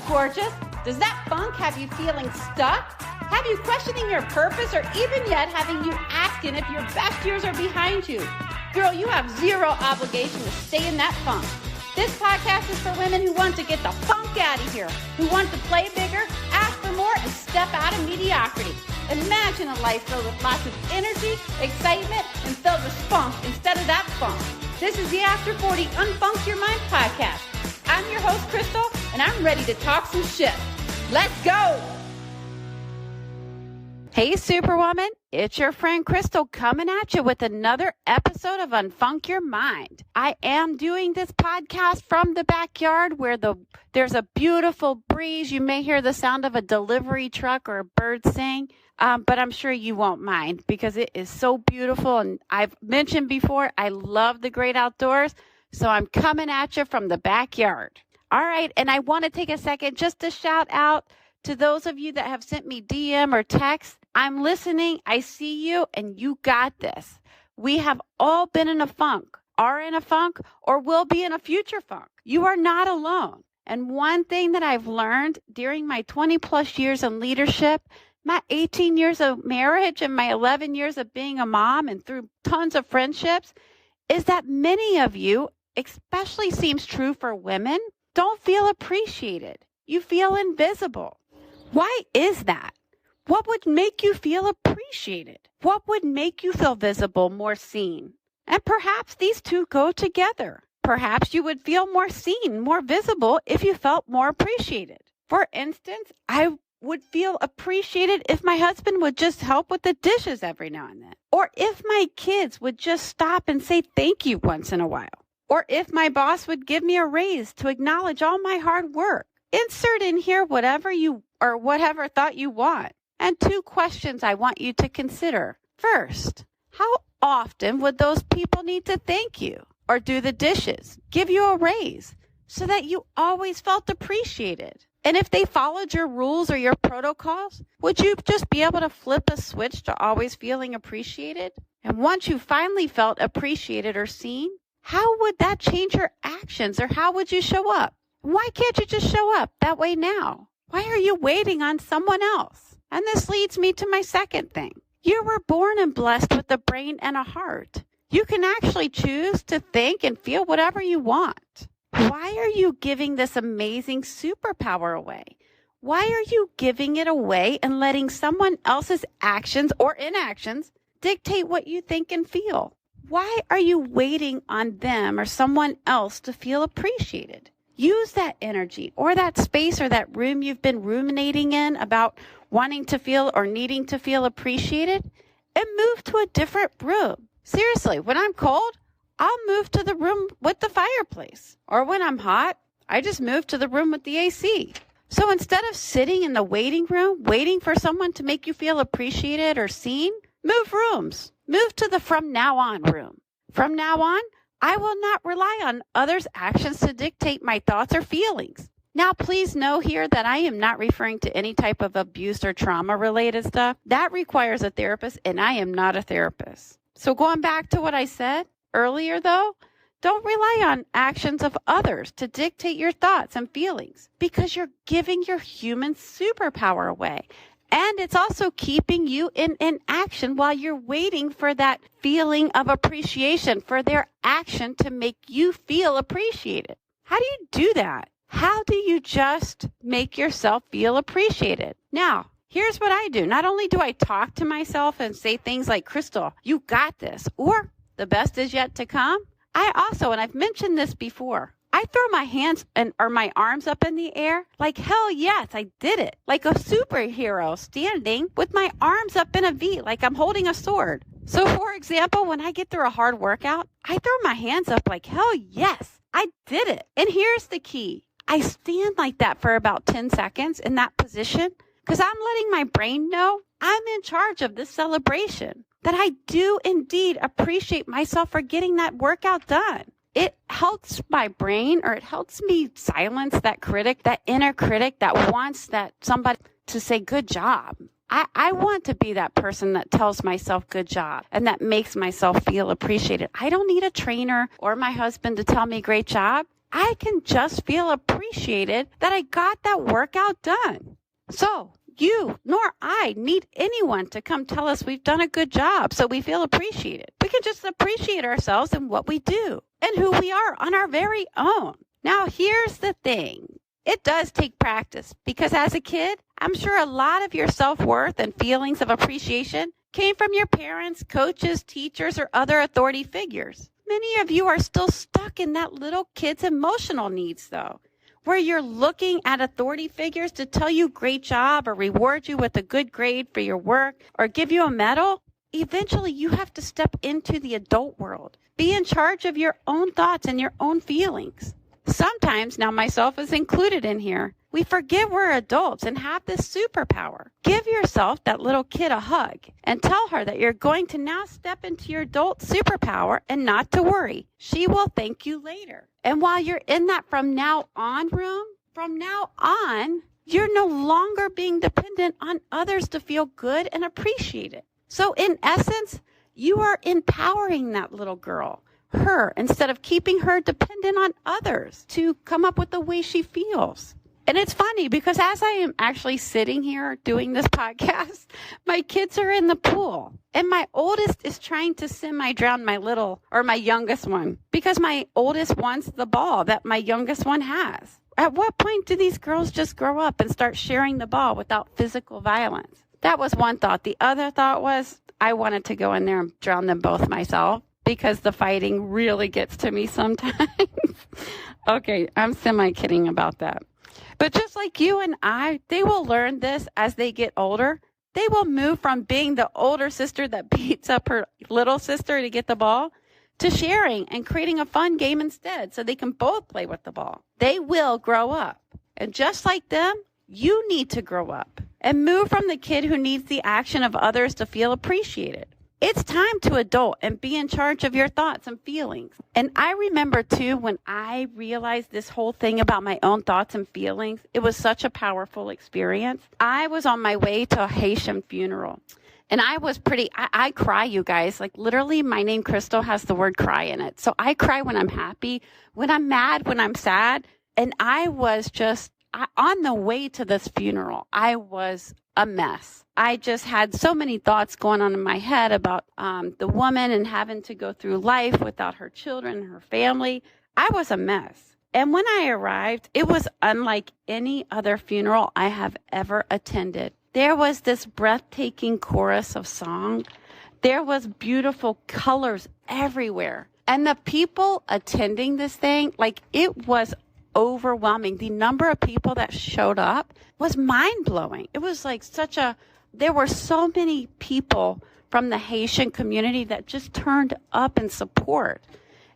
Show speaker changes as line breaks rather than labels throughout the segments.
gorgeous? Does that funk have you feeling stuck? Have you questioning your purpose, or even yet having you asking if your best years are behind you? Girl, you have zero obligation to stay in that funk. This podcast is for women who want to get the funk out of here, who want to play bigger, ask for more, and step out of mediocrity. Imagine a life filled with lots of energy, excitement, and filled with spunk instead of that funk. This is the After 40 Unfunk Your Mind podcast. I'm your host, Crystal, and I'm ready to talk some shit. Let's go! Hey, Superwoman, it's your friend Crystal coming at you with another episode of Unfunk Your Mind. I am doing this podcast from the backyard where there's a beautiful breeze. You may hear the sound of a delivery truck or a bird sing, but I'm sure you won't mind because it is so beautiful. And I've mentioned before, I love the great outdoors, so I'm coming at you from the backyard. All right, and I want to take a second just to shout out to those of you that have sent me DM or text. I'm listening, I see you, and you got this. We have all been in a funk, are in a funk, or will be in a future funk. You are not alone. And one thing that I've learned during my 20 plus years in leadership, my 18 years of marriage and my 11 years of being a mom and through tons of friendships, is that many of you, especially seems true for women, don't feel appreciated. You feel invisible. Why is that? What would make you feel appreciated? What would make you feel visible, more seen? And perhaps these two go together. Perhaps you would feel more seen, more visible if you felt more appreciated. For instance, I would feel appreciated if my husband would just help with the dishes every now and then. Or if my kids would just stop and say thank you once in a while. Or if my boss would give me a raise to acknowledge all my hard work. Insert in here whatever thought you want. And two questions I want you to consider. First, how often would those people need to thank you or do the dishes, give you a raise so that you always felt appreciated? And if they followed your rules or your protocols, would you just be able to flip a switch to always feeling appreciated? And once you finally felt appreciated or seen, how would that change your actions, or how would you show up? Why can't you just show up that way now? Why are you waiting on someone else? And this leads me to my second thing. You were born and blessed with a brain and a heart. You can actually choose to think and feel whatever you want. Why are you giving this amazing superpower away? Why are you giving it away and letting someone else's actions or inactions dictate what you think and feel? Why are you waiting on them or someone else to feel appreciated? Use that energy or that space or that room you've been ruminating in about wanting to feel or needing to feel appreciated and move to a different room. Seriously, when I'm cold, I'll move to the room with the fireplace. Or when I'm hot, I just move to the room with the AC. So instead of sitting in the waiting room, waiting for someone to make you feel appreciated or seen, move rooms. Move to the from now on room. From now on, I will not rely on others' actions to dictate my thoughts or feelings. Now, please know here that I am not referring to any type of abuse or trauma-related stuff. That requires a therapist, and I am not a therapist. So going back to what I said earlier, though, don't rely on actions of others to dictate your thoughts and feelings because you're giving your human superpower away. And it's also keeping you in inaction while you're waiting for that feeling of appreciation, for their action to make you feel appreciated. How do you do that? How do you just make yourself feel appreciated? Now, here's what I do. Not only do I talk to myself and say things like, Crystal, you got this, or the best is yet to come, I also, and I've mentioned this before, I throw my hands or my arms up in the air like, hell yes, I did it. Like a superhero standing with my arms up in a V, like I'm holding a sword. So for example, when I get through a hard workout, I throw my hands up like, hell yes, I did it. And here's the key. I stand like that for about 10 seconds in that position because I'm letting my brain know I'm in charge of this celebration, that I do indeed appreciate myself for getting that workout done. It helps my brain, or it helps me silence that critic, that inner critic that wants that somebody to say good job. I want to be that person that tells myself good job and that makes myself feel appreciated. I don't need a trainer or my husband to tell me great job. I can just feel appreciated that I got that workout done. So you nor I need anyone to come tell us we've done a good job so we feel appreciated. We can just appreciate ourselves and what we do and who we are on our very own. Now, here's the thing. It does take practice because as a kid, I'm sure a lot of your self-worth and feelings of appreciation came from your parents, coaches, teachers, or other authority figures. Many of you are still stuck in that little kid's emotional needs, though, where you're looking at authority figures to tell you great job or reward you with a good grade for your work or give you a medal. Eventually, you have to step into the adult world, be in charge of your own thoughts and your own feelings. Sometimes, now myself is included in here, we forget we're adults and have this superpower. Give yourself, that little kid, a hug and tell her that you're going to now step into your adult superpower and not to worry. She will thank you later. And while you're in that from now on room, from now on, you're no longer being dependent on others to feel good and appreciated. So in essence, you are empowering that little girl, her, instead of keeping her dependent on others to come up with the way she feels. And it's funny because as I am actually sitting here doing this podcast, my kids are in the pool and my oldest is trying to semi-drown my youngest one because my oldest wants the ball that my youngest one has. At what point do these girls just grow up and start sharing the ball without physical violence? That was one thought. The other thought was I wanted to go in there and drown them both myself because the fighting really gets to me sometimes. Okay, I'm semi-kidding about that. But just like you and I, they will learn this as they get older. They will move from being the older sister that beats up her little sister to get the ball to sharing and creating a fun game instead so they can both play with the ball. They will grow up. And just like them, you need to grow up and move from the kid who needs the action of others to feel appreciated. It's time to adult and be in charge of your thoughts and feelings. And I remember, too, when I realized this whole thing about my own thoughts and feelings, it was such a powerful experience. I was on my way to a Haitian funeral. And I was I cry, you guys. Like, literally, my name, Crystal, has the word cry in it. So I cry when I'm happy, when I'm mad, when I'm sad. And I was just on the way to this funeral. I was a mess. I just had so many thoughts going on in my head about the woman and having to go through life without her children and her family. I was a mess. And when I arrived, it was unlike any other funeral I have ever attended. There was this breathtaking chorus of song. There was beautiful colors everywhere. And the people attending this thing, like, it was overwhelming. The number of people that showed up was mind-blowing. It was like there were so many people from the Haitian community that just turned up in support.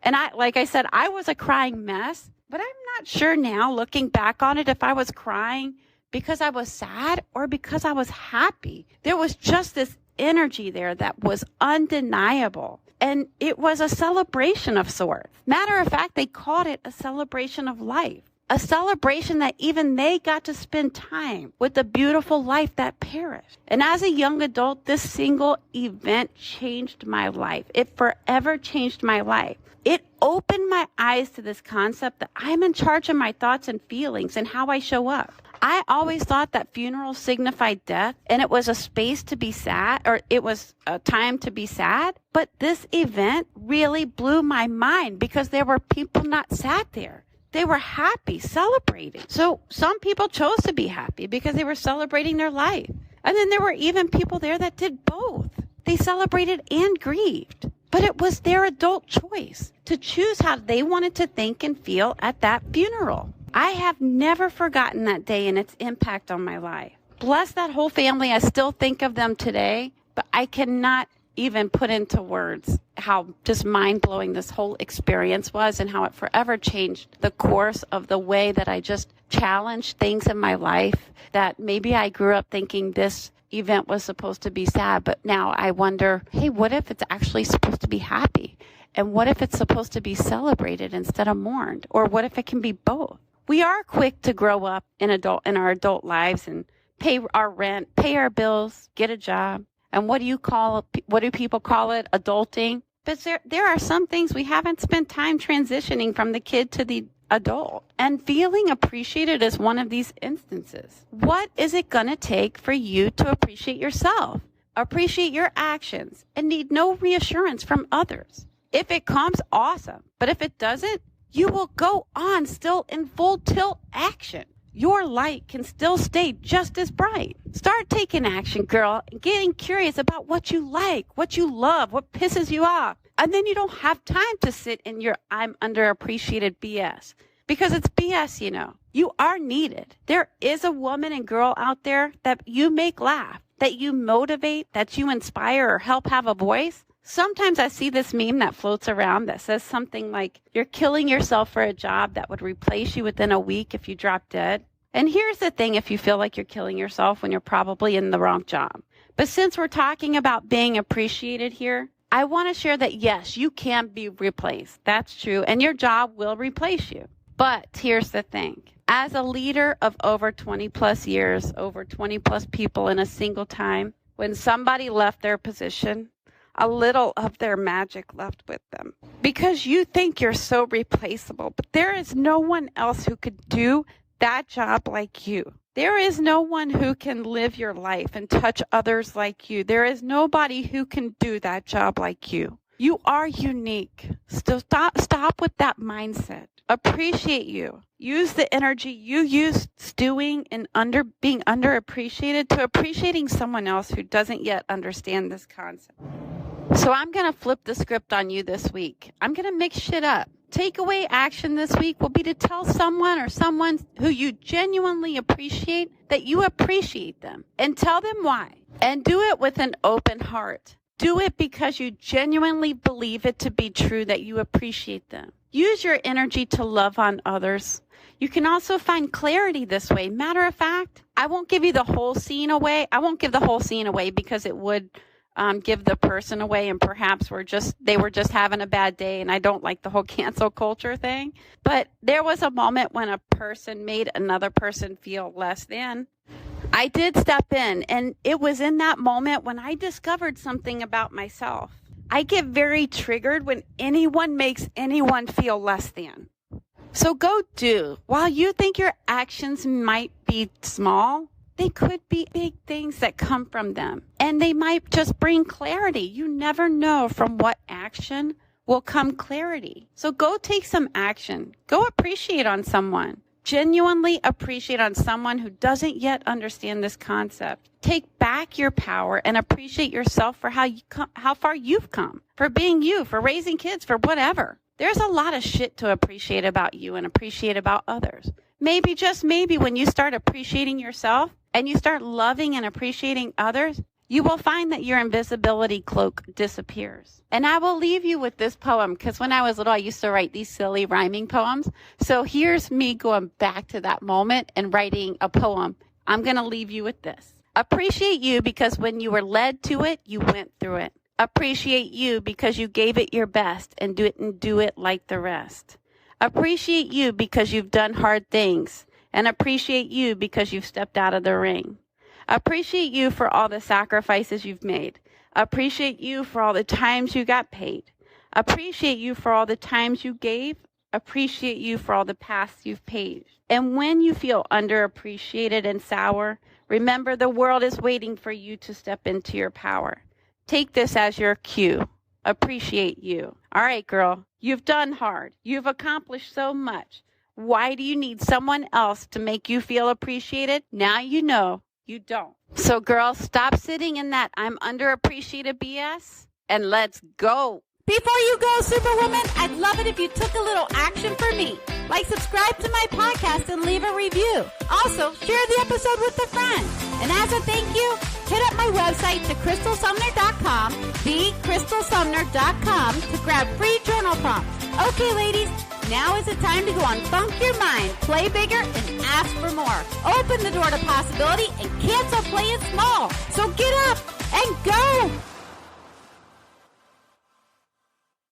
And like I said, I was a crying mess, but I'm not sure now, looking back on it, if I was crying because I was sad or because I was happy. There was just this energy there that was undeniable. And it was a celebration of sorts. Matter of fact, they called it a celebration of life. A celebration that even they got to spend time with the beautiful life that perished. And as a young adult, this single event changed my life. It forever changed my life. It opened my eyes to this concept that I'm in charge of my thoughts and feelings and how I show up. I always thought that funerals signified death and it was a space to be sad, or it was a time to be sad. But this event really blew my mind because there were people not sad there. They were happy, celebrating. So some people chose to be happy because they were celebrating their life. And then there were even people there that did both. They celebrated and grieved. But it was their adult choice to choose how they wanted to think and feel at that funeral. I have never forgotten that day and its impact on my life. Bless that whole family. I still think of them today, but I cannot even put into words how just mind-blowing this whole experience was and how it forever changed the course of the way that I just challenged things in my life that maybe I grew up thinking this event was supposed to be sad, but now I wonder, hey, what if it's actually supposed to be happy? And what if it's supposed to be celebrated instead of mourned? Or what if it can be both? We are quick to grow up in our adult lives and pay our rent, pay our bills, get a job. And what do people call it? Adulting. But there are some things we haven't spent time transitioning from the kid to the adult. And feeling appreciated is one of these instances. What is it going to take for you to appreciate yourself, appreciate your actions, and need no reassurance from others? If it comes, awesome. But if it doesn't, you will go on still in full tilt action. Your light can still stay just as bright. Start taking action, girl, and getting curious about what you like, what you love, what pisses you off. And then you don't have time to sit in your I'm underappreciated BS. Because it's BS, you know. You are needed. There is a woman and girl out there that you make laugh, that you motivate, that you inspire or help have a voice. Sometimes I see this meme that floats around that says something like, you're killing yourself for a job that would replace you within a week if you drop dead. And here's the thing, if you feel like you're killing yourself when you're probably in the wrong job. But since we're talking about being appreciated here, I want to share that yes, you can be replaced. That's true. And your job will replace you. But here's the thing. As a leader of over 20 plus years, over 20 plus people in a single time, when somebody left their position, a little of their magic left with them. Because you think you're so replaceable, but there is no one else who could do that job like you. There is no one who can live your life and touch others like you. There is nobody who can do that job like you. You are unique. So stop with that mindset. Appreciate you. Use the energy you use stewing and being underappreciated to appreciating someone else who doesn't yet understand this concept. So I'm going to flip the script on you this week. I'm going to mix shit up. Takeaway action this week will be to tell someone or someone who you genuinely appreciate that you appreciate them, and tell them why. And do it with an open heart. Do it because you genuinely believe it to be true that you appreciate them. Use your energy to love on others. You can also find clarity this way. Matter of fact, I won't give you the whole scene away. I won't give the whole scene away because it would give the person away, and perhaps they were just having a bad day, and I don't like the whole cancel culture thing. But there was a moment when a person made another person feel less than. I did step in, and it was in that moment when I discovered something about myself. I get very triggered when anyone makes anyone feel less than. So go do. While you think your actions might be small, they could be big things that come from them. And they might just bring clarity. You never know from what action will come clarity. So go take some action. Go appreciate on someone. Genuinely appreciate on someone who doesn't yet understand this concept. Take back your power and appreciate yourself for how far you've come, for being you, for raising kids, for whatever. There's a lot of shit to appreciate about you and appreciate about others. Maybe, just maybe, when you start appreciating yourself and you start loving and appreciating others, you will find that your invisibility cloak disappears. And I will leave you with this poem, because when I was little, I used to write these silly rhyming poems. So here's me going back to that moment and writing a poem. I'm going to leave you with this. Appreciate you because when you were led to it, you went through it. Appreciate you because you gave it your best and didn't do it like the rest. Appreciate you because you've done hard things, and appreciate you because you've stepped out of the ring. Appreciate you for all the sacrifices you've made. Appreciate you for all the times you got paid. Appreciate you for all the times you gave. Appreciate you for all the paths you've paved. And when you feel underappreciated and sour, remember the world is waiting for you to step into your power. Take this as your cue. Appreciate you. All right, girl, you've done hard. You've accomplished so much. Why do you need someone else to make you feel appreciated? Now you know you don't. So, girl, stop sitting in that I'm underappreciated BS and let's go.
Before you go, Superwoman, I'd love it if you took a little action for me. Like, subscribe to my podcast and leave a review. Also, share the episode with a friend. And as a thank you, hit up my website to crystalsumner.com, thecrystalsumner.com, to grab free journal prompts. Okay, ladies, now is the time to go on Funk Your Mind, play bigger, and ask for more. Open the door to possibility and cancel playing small. So get up and go.